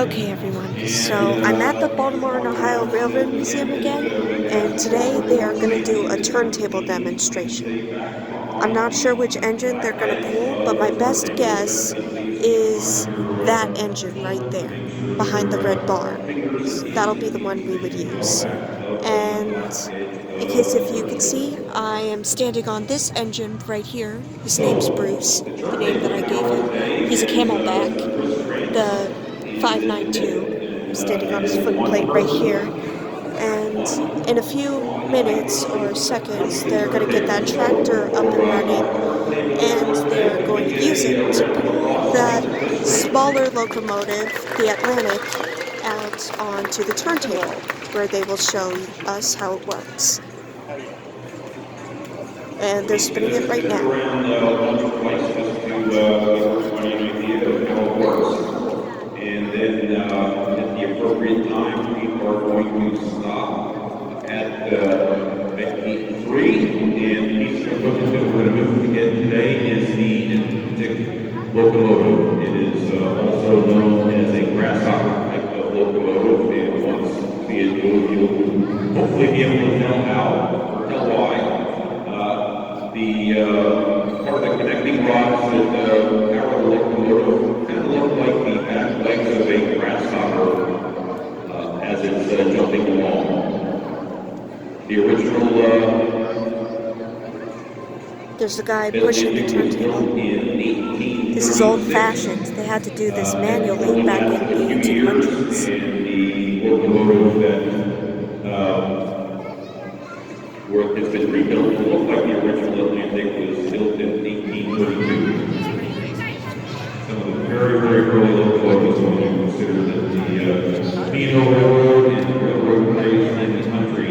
Okay, everyone, so I'm at the Baltimore and Ohio Railroad Museum again, and today they are going to do a turntable demonstration. I'm not sure which engine they're going to pull, but my best guess is that engine right there, behind the red bar. That'll be the one we would use. And in case if you could see, I am standing on this engine right here. His name's Bruce, the name that I gave him. He's a Camelback, the 592. I'm standing on his footplate right here. And in a few minutes or seconds, they're going to get that tractor up and running, and they're going to use it to pull that smaller locomotive, the Atlantic, out onto the turntable, where they will show us how it works. And they're spinning it right now. Around once or twice just to give everybody an idea of how it works. And then at the appropriate time, we are going to stop at gate 3. And the piece of equipment that we're going to move again today is the Dick locomotive. It is also known as a grasshopper type of locomotive. And once you see it move, you'll hopefully be able to tell how or tell why. The part of the connecting rods that power the locomotive kind of look like the back legs of a grasshopper as it's jumping along. The original There's a guy pushing the turntable. This is old-fashioned. They had to do this manually back in the 1800s. And the locomotive that it's been rebuilt to look like the original Atlantic was built in 1832. Some of the very, very early locomotives when you consider that the Mino Railroad and the railroad race in the country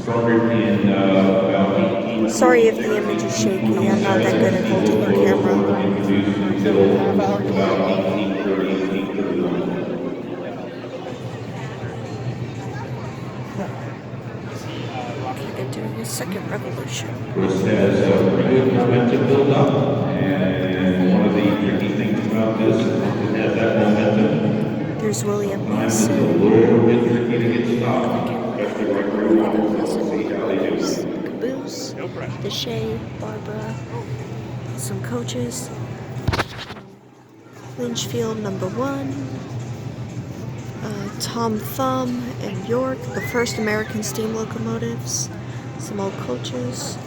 started in about 18... Sorry if the image is shaky. I'm not that good at holding the camera. Introduced until about 1830, 1831. They're doing a second revolution. Chris has a pretty good momentum build up, and one of the tricky things about this is it has that momentum. There's William Sometimes it's a Mason. little bit tricky to get stopped, especially right where you want to see how they do. Caboose, the Shea, Barbara, some coaches. Lynchfield #1. Tom Thumb and York, the first American steam locomotives. Some old coaches.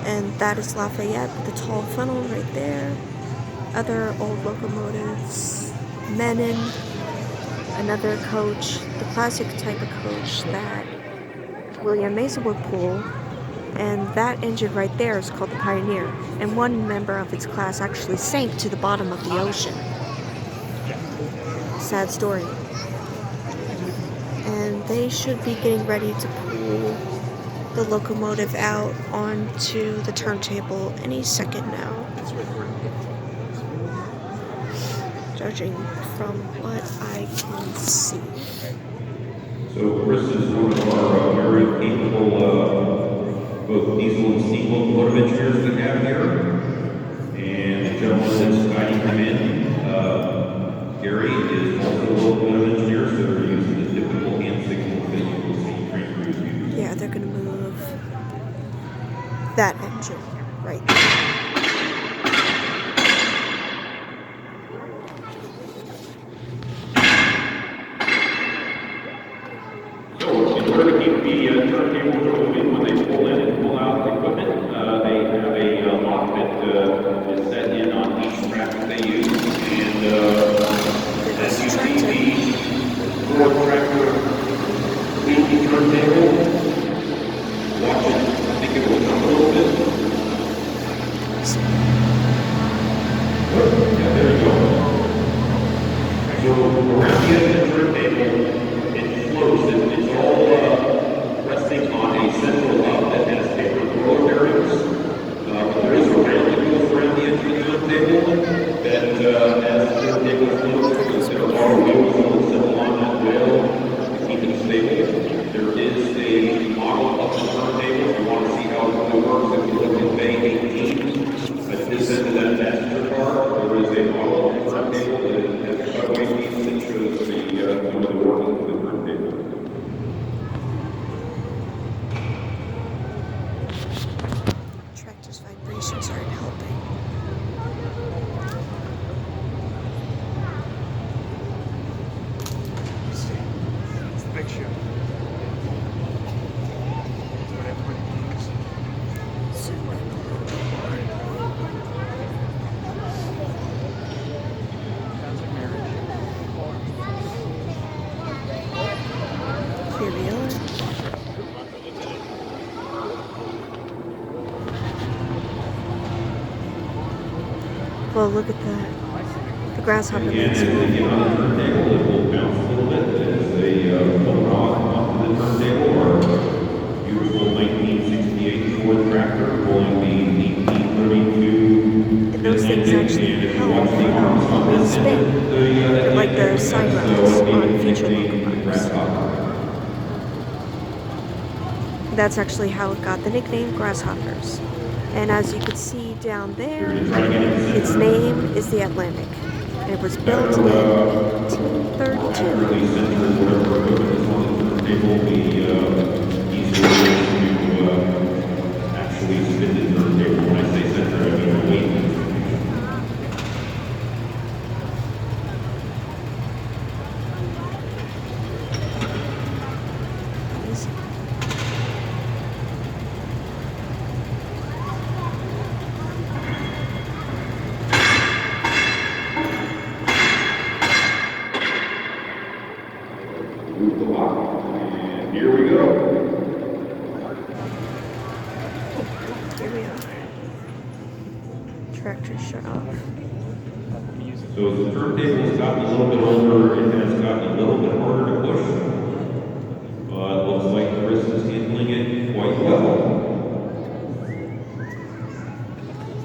And that is Lafayette with the tall funnel right there. Other old locomotives. Menin, another coach, the classic type of coach that William Mason would pull. And that engine right there is called the Pioneer. And one member of its class actually sank to the bottom of the ocean. Sad story. And they should be getting ready to pull the locomotive out onto the turntable any second now. Judging from what I can see. So Chris is one of our very capable both diesel and steam locomotive engineers we have here. And the gentleman that's guiding him in, Gary, is also a locomotive engineer, so they're using the typical hand signals that you will see train crews use. Yeah, they're gonna move that engine right there. So, in order to keep the turntable moving when they pull in and pull out the equipment, they have a lock that is set in on each track that they use. And as you see the fourth tractor lead the turntable, watch it. I think it will jump a little bit. Yeah, there you go. So around the edge of the turntable, it flows. It's all resting on a central hub that has different roller bearings. But there is a rail that goes around the edge of the turntable that as the turntable flows, there are wheels that will sit along that rail to keep it stable. There is a model of the turntable. If you want to see how it works, if you look at Bay 18, at this end of that passenger car, there is a model of the turntable that has cutaway pieces that shows Here we are. Well, look at that. The grasshopper Again, legs as they move. get on the turntable, it will bounce a little bit as they float off onto the turntable. Our beautiful 1968 Ford tractor pulling the 1832 And those things Mid-Atlantic. actually And as you watch help the arms on wheel this end spin. of the They're like the Atlantic, side that's rudder what on people future nicknamed the locomotives. grasshopper. That's actually how it got the nickname Grasshoppers. And as you can see down there, You're going to try to get in the its center. name is the Atlantic. And it was built Better in accurately 1832. center whatever equipment is on the turntable, the easier it is to actually spin the turntable. When I say center, I mean the weight distribution. Easy. Move the lock, and here we go. Here we are. Tractor shut off. So as the turntable has gotten a little bit older, it has gotten a little bit harder to push. But looks like Chris is handling it quite well.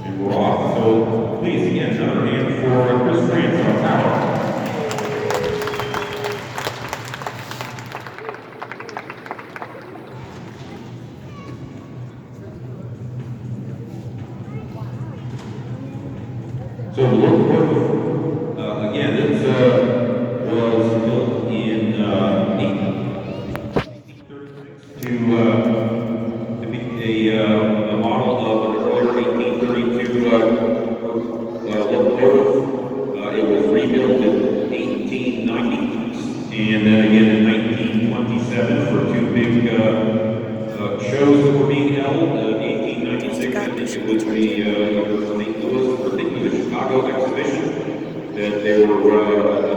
And we're off. So please, again, another hand for Chris France on power. So the locomotive, again, it was built in 1836 to be a model of an earlier 1832 locomotive. It was rebuilt in 1890, and then again in 1927 for two big shows that were being held. The There's the 1896, guy I think pushing it the was the turntable. either St. Louis or I think it was the Chicago exhibition, that they were a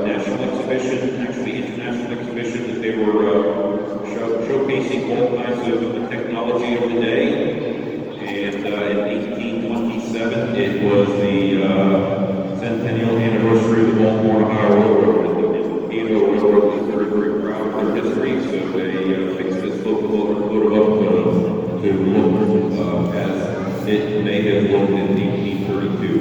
national exhibition, actually international exhibition, that they were showcasing all kinds of technology of the day. And in 1827, it was the centennial anniversary of the Baltimore Ohio Railroad, and the Pino Railroad was very, very proud of their history, so they fixed this locomotive up to look as it may have looked in 1832.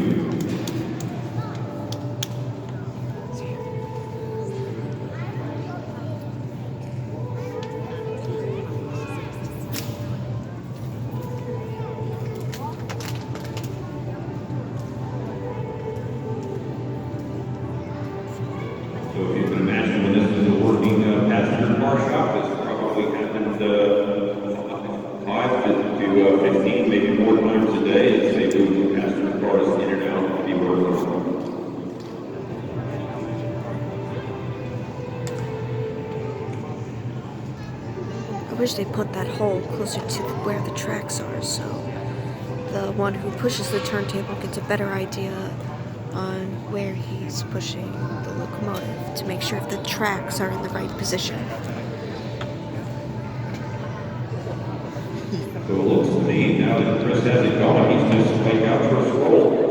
So if you can imagine when this was a working passenger car shop, this probably happened 5 to 15, maybe more times a day as they move passenger cars in and out to be worked on. I wish they put that hole closer to where the tracks are so the one who pushes the turntable gets a better idea on where he's pushing the locomotive to make sure if the tracks are in the right position. So it looks to me, now that Chris has it going, he's just like out for a stroll.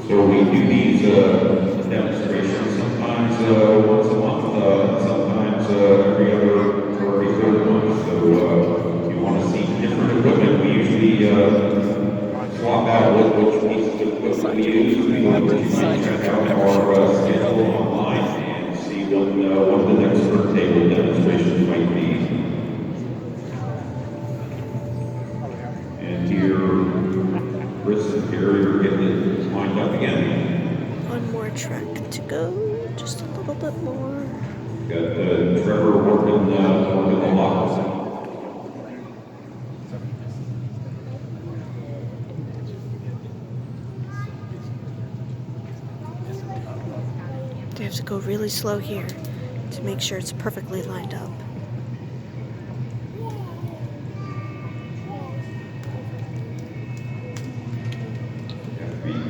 So we do these demonstrations sometimes once a month, sometimes every other or every third month. So if you want to see different equipment, we usually swap out which pieces of equipment we use. We want you might check out our schedule online and see what the next turntable demonstrations might be. And here, Chris and Terry are getting it lined up again. One more track to go, just a little bit more. Got Trevor working the lock. You have to go really slow here to make sure it's perfectly lined up.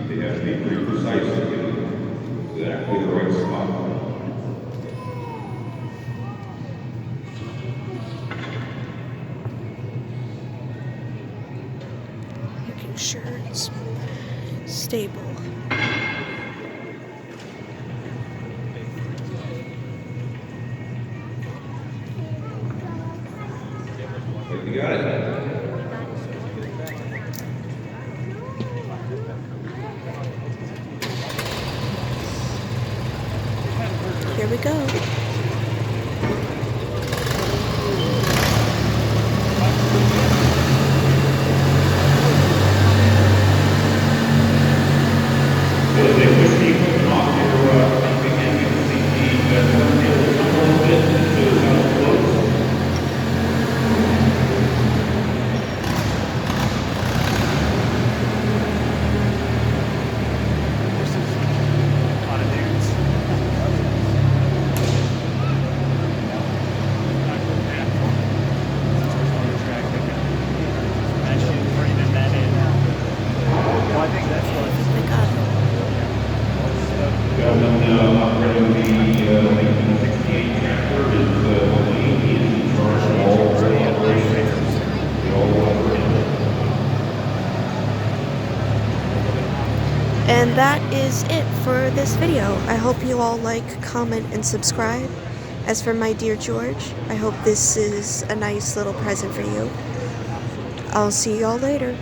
They have to be pretty precise to get exactly the right spot. Making sure it's stable. You got it. Here we go. As they push the equipment off here, again, you can see the turntable jump a little bit and shows how it floats. I got it. Gentleman operating the 1968 tractor is Wayne. He is in charge of all operations. The all operations. And that is it for this video. I hope you all like, comment, and subscribe. As for my dear George, I hope this is a nice little present for you. I'll see y'all later.